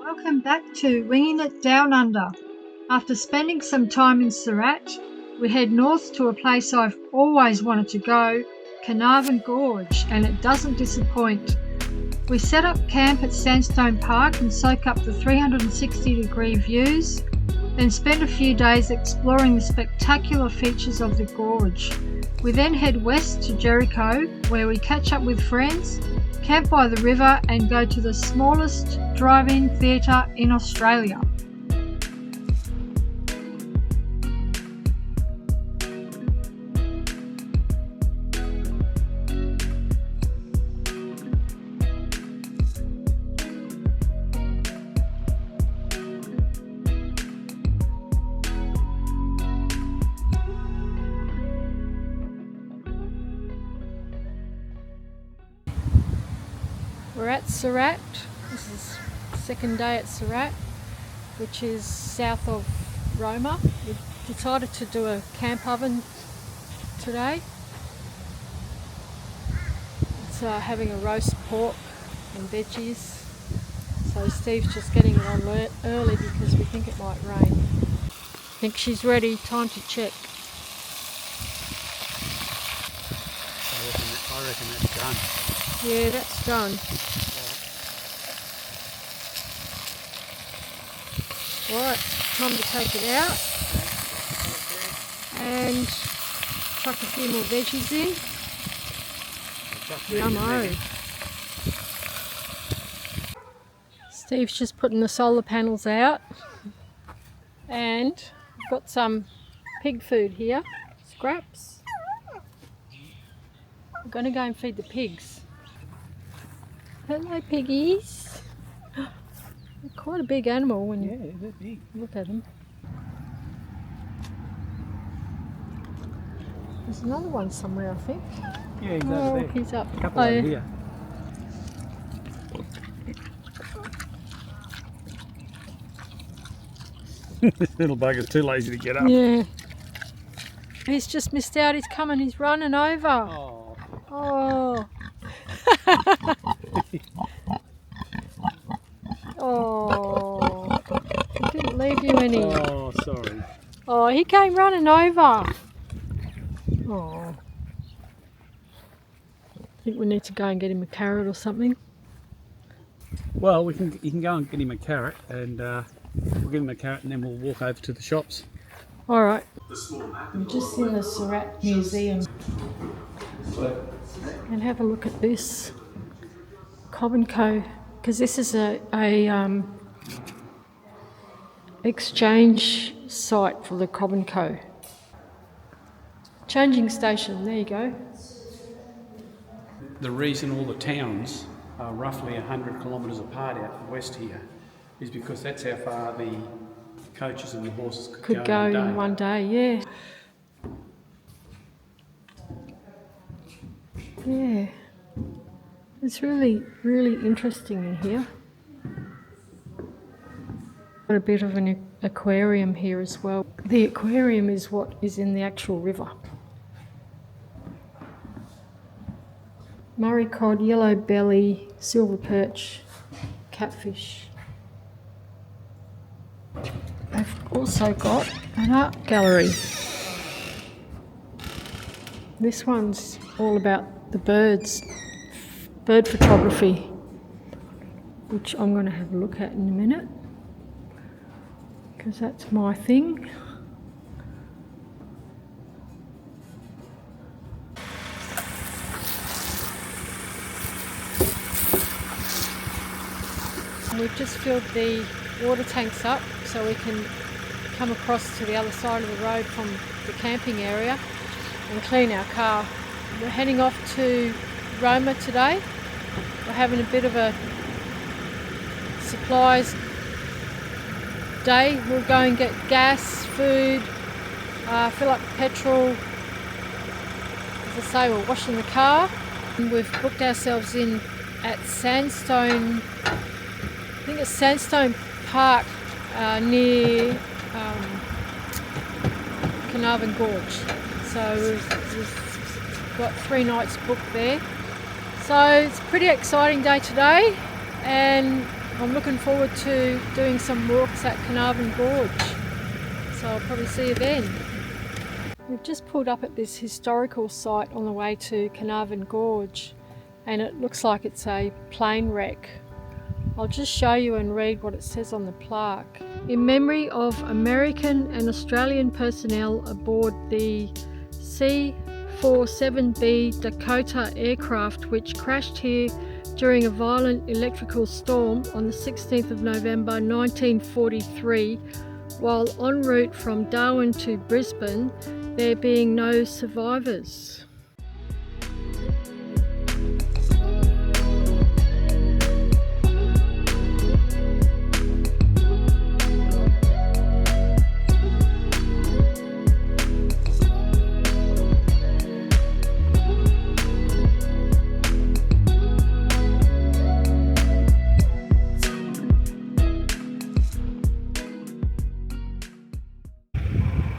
Welcome back to Winging It Down Under. After spending some time in Surat, we head north to a place I've always wanted to go, Carnarvon Gorge, and it doesn't disappoint. We set up camp at Sandstone Park and soak up the 360-degree views, then spend a few days exploring the spectacular features of the gorge. We then head west to Jericho, where we catch up with friends, camp by the river and go to the smallest drive-in theatre in Australia. We're at Surat. This is the second day at Surat, which is south of Roma. We've decided to do a camp oven today. It's having a roast pork and veggies. So Steve's just getting it on early because we think it might rain. I think she's ready. Time to check. I reckon that's done. Yeah, that's done. Right, time to take it out and chuck a few more veggies in. Yummo. Steve's just putting the solar panels out and we've got some pig food here, scraps. I'm going to go and feed the pigs. Hello piggies. They're quite a big animal when you they're big. Look at them. There's another one somewhere, I think. Yeah, he's over there. He's up. A couple over here. This little bugger's too lazy to get up. Yeah. He's just missed out. He's coming. He's running over. Oh. Oh. Oh. He didn't leave you any. Oh, sorry. Oh, he came running over. Oh. I think we need to go and get him a carrot or something. Well, you can go and get him a carrot, and we'll give him a carrot, and then we'll walk over to the shops. All right. I'm just in the Surat Museum. And have a look at this Jericoh, because this is a exchange site for the Jericoh. Changing station, there you go. The reason all the towns are roughly 100 kilometres apart out west here is because that's how far the coaches and the horses could go in one day, yeah. Yeah, it's really, really interesting in here. Got a bit of an aquarium here as well. The aquarium is what is in the actual river. Murray cod, yellow belly, silver perch, catfish. They've also got an art gallery. This one's all about the birds, bird photography, which I'm going to have a look at in a minute because that's my thing. We've just filled the water tanks up so we can come across to the other side of the road from the camping area and clean our car. We're heading off to Roma today. We're having a bit of a supplies day. We'll go and get gas, food, fill up petrol. As I say, we're washing the car. And we've booked ourselves in at Sandstone, I think it's Sandstone Park near Carnarvon Gorge. So we've got 3 nights booked there. So it's a pretty exciting day today, and I'm looking forward to doing some walks at Carnarvon Gorge, so I'll probably see you then. We've just pulled up at this historical site on the way to Carnarvon Gorge, and it looks like it's a plane wreck. I'll just show you and read what it says on the plaque. In memory of American and Australian personnel aboard the C-47B Dakota aircraft, which crashed here during a violent electrical storm on the 16th of November 1943 while en route from Darwin to Brisbane, there being no survivors.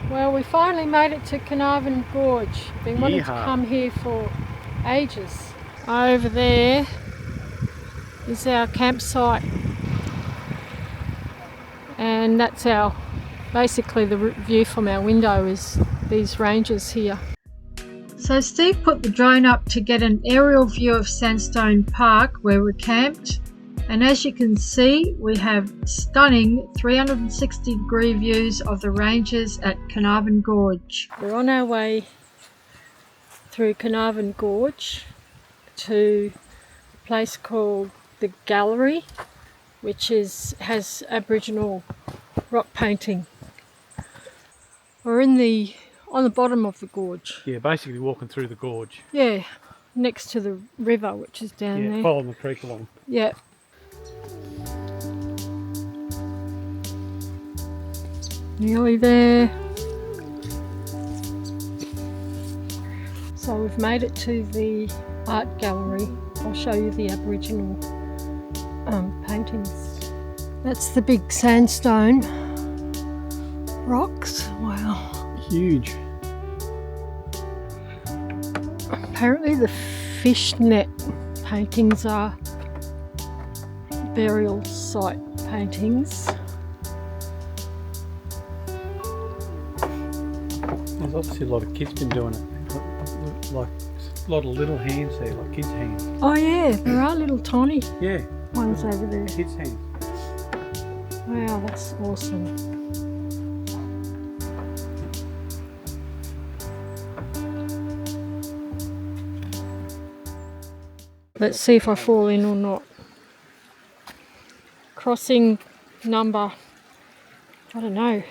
Well, we finally made it to Carnarvon Gorge. Been wanting to come here for ages. Over there is our campsite, and that's our basically the view from our window is these ranges here. So Steve put the drone up to get an aerial view of Sandstone Park where we're camped, and as you can see we have stunning 360-degree views of the ranges at Carnarvon Gorge. We're on our way through Carnarvon Gorge to a place called the Gallery, which has Aboriginal rock painting. We're on the bottom of the gorge. Yeah, basically walking through the gorge. Yeah, next to the river, which is down there. Following the creek along. Yeah. Nearly there. So we've made it to the art gallery. I'll show you the Aboriginal paintings. That's the big sandstone rocks. Wow. Huge. Apparently the fishnet paintings are burial site paintings. There's obviously a lot of kids been doing it. Like a lot of little hands there, like kids' hands. Oh yeah, there are little tiny ones Yeah. over there. Kids' hands. Wow, that's awesome. Let's see if I fall in or not. Crossing number, I don't know,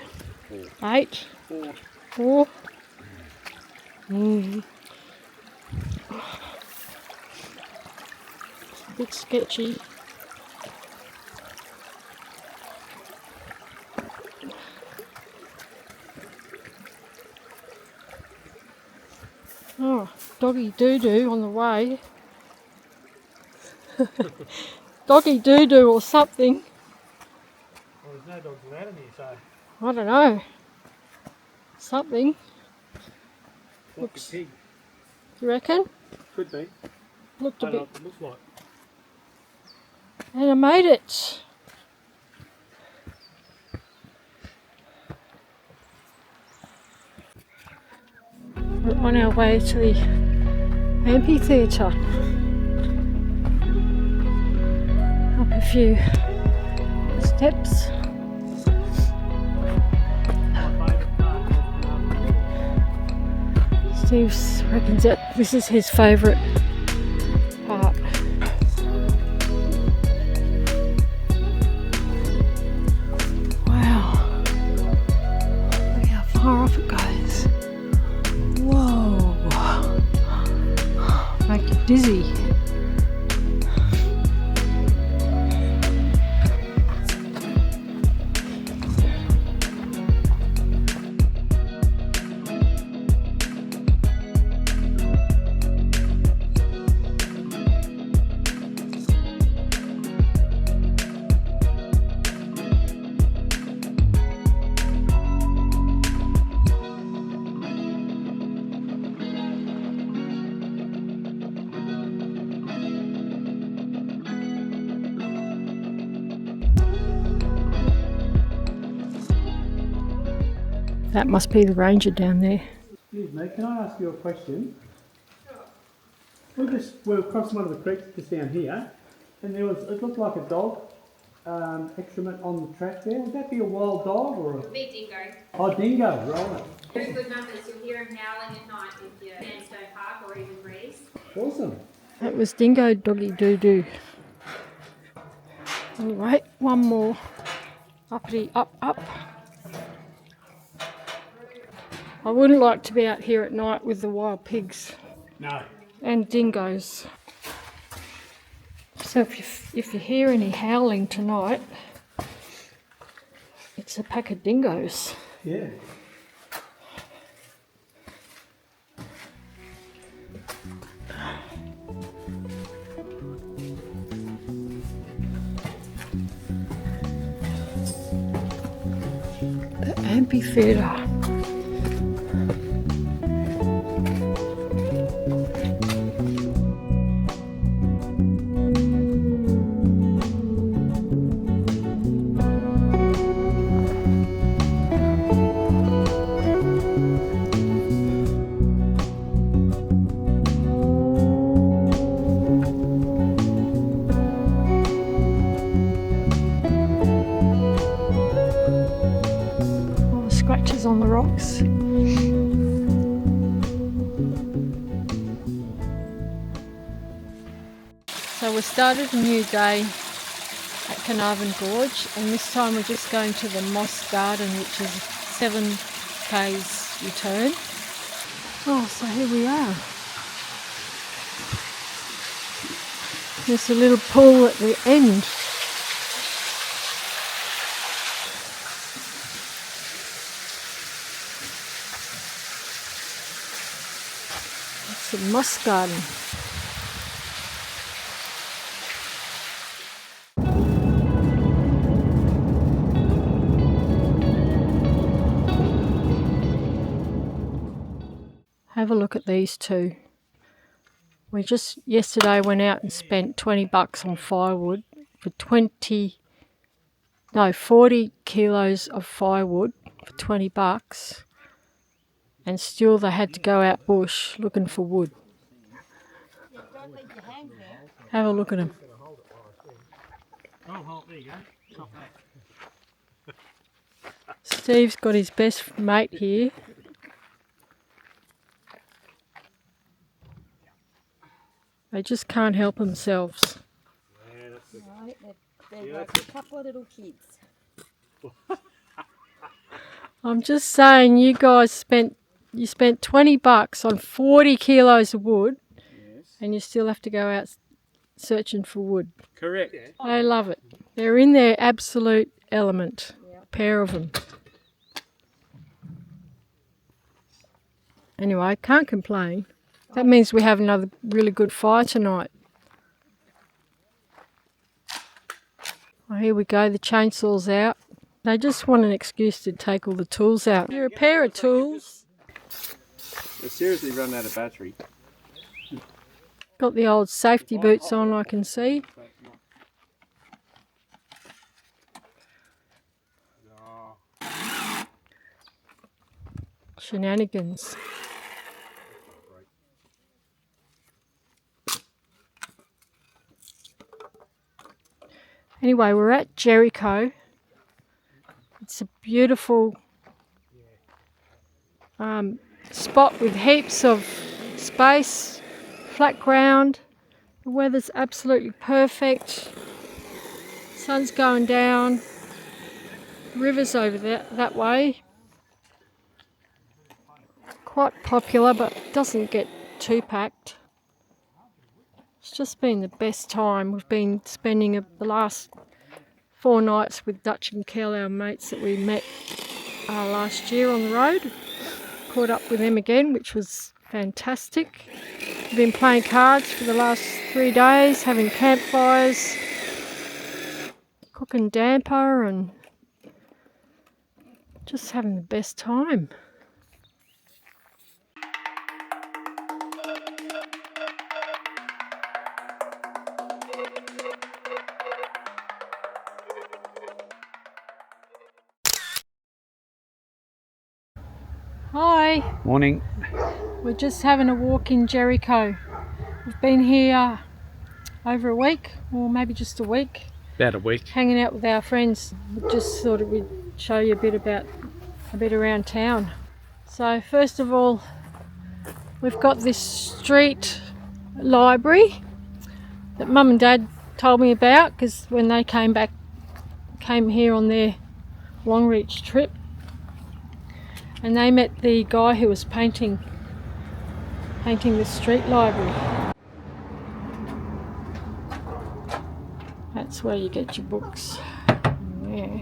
8? 4? It's a bit sketchy. Oh, doggy doo-doo on the way. Doggy doo-doo or something. Well, there's no dogs allowed in here, so. I don't know. Something. Looks a pig. You reckon? Could be. Looked a I don't know bit. what it looks like. And I made it. We're on our way to the Amphitheatre. Up a few steps. Steve reckons that this is his favourite part. Wow. Look how far off it goes. Whoa. Make you dizzy. That must be the ranger down there. Excuse me, can I ask you a question? We're across one of the creeks just down here, and it looked like a dog excrement on the track there. Would that be a wild dog or a... It would be dingo. Oh, dingo, right. Very good numbers. You'll hear him howling at night if you're Sandstone Park or even Rees. Awesome. That was dingo doggy doo-doo. Anyway, one more. Uppity, up, up. I wouldn't like to be out here at night with the wild pigs. No. And dingoes. So if you hear any howling tonight, it's a pack of dingoes. Yeah. The amphitheatre. Scratches on the rocks. So we started a new day at Carnarvon Gorge, and this time we're just going to the Moss Garden, which is 7 k's return. Oh, so here we are. There's a little pool at the end. It's a moss garden. Have a look at these two. We just yesterday went out and spent $20 on firewood for 40 kilos of firewood for $20. And still they had to go out bush looking for wood. Have a look at them. Steve's got his best mate here. They just can't help themselves. They're like a couple of little kids. I'm just saying, you guys spent $20 on 40 kilos of wood, yes, and you still have to go out searching for wood. Correct. I love it. They're in their absolute element. Yep. A pair of them. Anyway, can't complain. That means we have another really good fire tonight. Oh, here we go, the chainsaw's out. They just want an excuse to take all the tools out. You're a pair of tools. They're seriously run out of battery. Got the old safety boots on, I can see. Shenanigans. Anyway, we're at Jericho. It's a beautiful spot with heaps of space, flat ground. The weather's absolutely perfect. Sun's going down. River's over there, that way. Quite popular, but doesn't get too packed. It's just been the best time. We've been spending the last 4 nights with Dutch and Kel, our mates that we met last year on the road. Caught up with them again, which was fantastic. We've been playing cards for the last 3 days, having campfires, cooking damper, and just having the best time. G'day. Morning. We're just having a walk in Jericho. We've been here over a week, or maybe just a week, About a week. hanging out with our friends. We just thought we'd show you a bit around town. So first of all, we've got this street library that Mum and Dad told me about, because when they came here on their long reach trip, and they met the guy who was painting the street library. That's where you get your books. Yeah.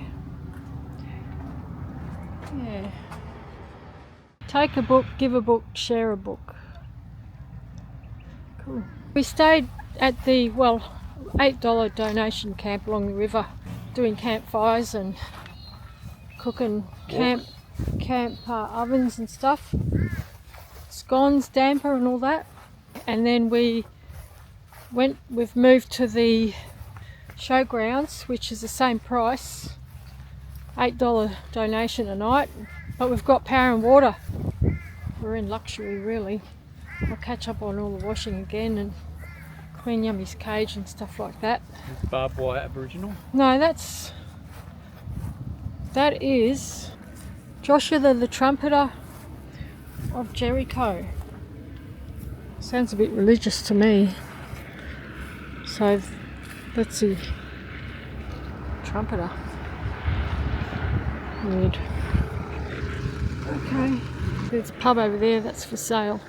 Take a book, give a book, share a book. Cool. We stayed at the $8 donation camp along the river, doing campfires and cooking camp ovens and stuff, scones, damper and all that. And then we've moved to the showgrounds, which is the same price, $8 donation a night, but we've got power and water. We're in luxury really. I'll catch up on all the washing again and clean Yummy's cage and stuff like that. Barbed wire Aboriginal? No, that is Joshua the trumpeter of Jericho. Sounds a bit religious to me. So let's see. Trumpeter. Weird. Okay. There's a pub over there that's for sale.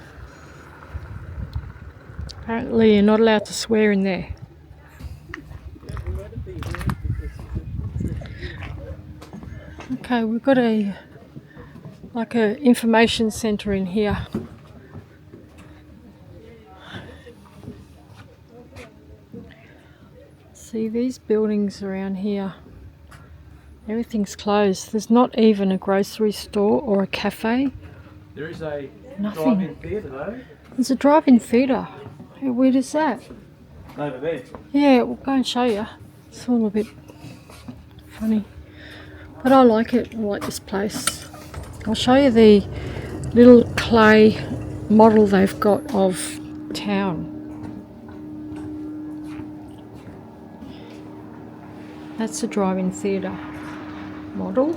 Apparently you're not allowed to swear in there. Okay, we've got a information centre in here. See these buildings around here, everything's closed. There's not even a grocery store or a cafe. There is a Nothing. drive-in theatre though. There's a drive-in theatre. How weird is that? Over there. Yeah, we'll go and show you. It's all a bit funny. But I like it. I like this place. I'll show you the little clay model they've got of town. That's a drive-in theatre model.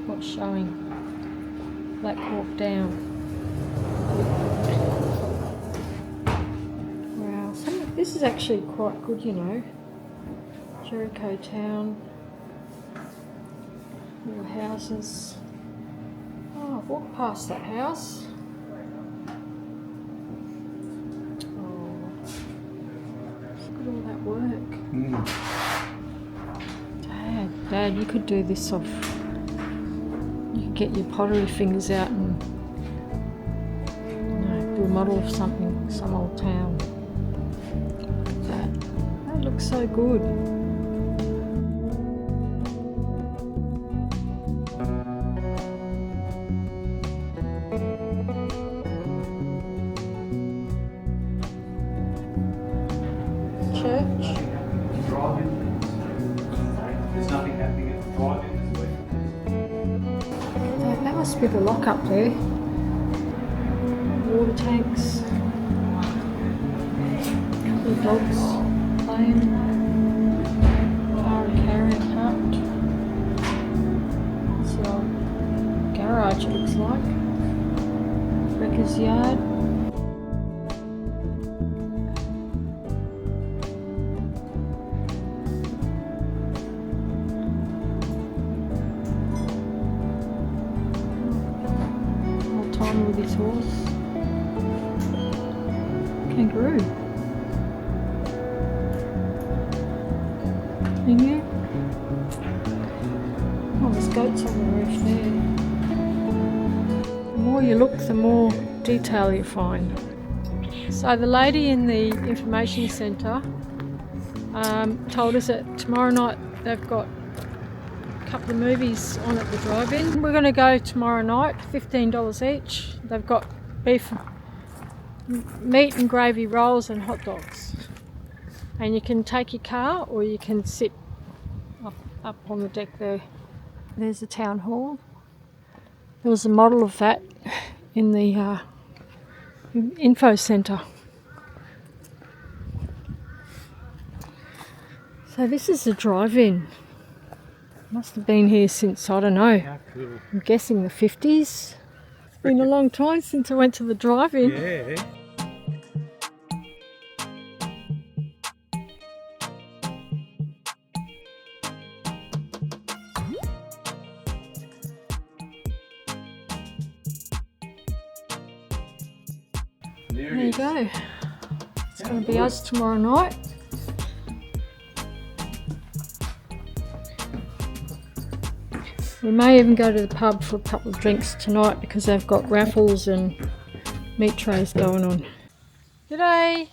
What's showing? Black Hawk Down. Wow, this is actually quite good, you know. Jericho town. Little houses. Oh, I've walked past that house. Oh, look at all that work. Dad, you could do this off. You could get your pottery fingers out and do a model of something, some old town. Look at that. That looks so good. Church. Drive-in. There's nothing happening at the drive-in this week. That must be the lock up there. Water tanks. Couple of dogs playing. Car and carrier parked. It's the old garage, it looks like. Wrecker's yard. With his horse. Kangaroo. Emu. Oh, there's goats on the roof there. The more you look, the more detail you find. So the lady in the information centre told us that tomorrow night they've got couple of movies on at the drive-in. We're going to go tomorrow night, $15 each. They've got beef, meat and gravy rolls and hot dogs. And you can take your car or you can sit up on the deck there. There's the town hall. There was a model of that in the info centre. So this is the drive-in. Must have been here since, I don't know, How cool. I'm guessing the 50s. It's been a long time since I went to the drive-in. Yeah. There you go. It's going to be us tomorrow night. We may even go to the pub for a couple of drinks tonight because they've got raffles and meat trays going on. G'day!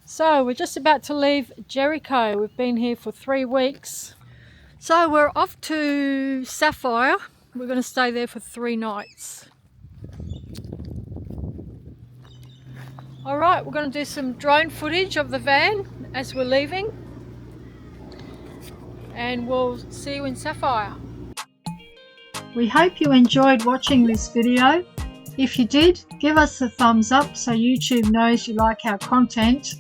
So we're just about to leave Jericho. We've been here for 3 weeks. So we're off to Sapphire. We're going to stay there for 3 nights. Alright, we're going to do some drone footage of the van as we're leaving. And we'll see you in Sapphire. We hope you enjoyed watching this video. If you did, give us a thumbs up so YouTube knows you like our content.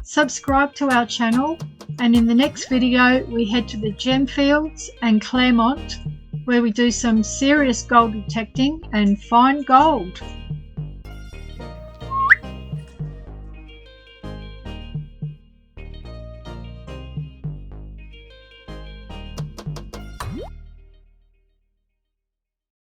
Subscribe to our channel, and in the next video we head to the Gemfields and Claremont, where we do some serious gold detecting and find gold.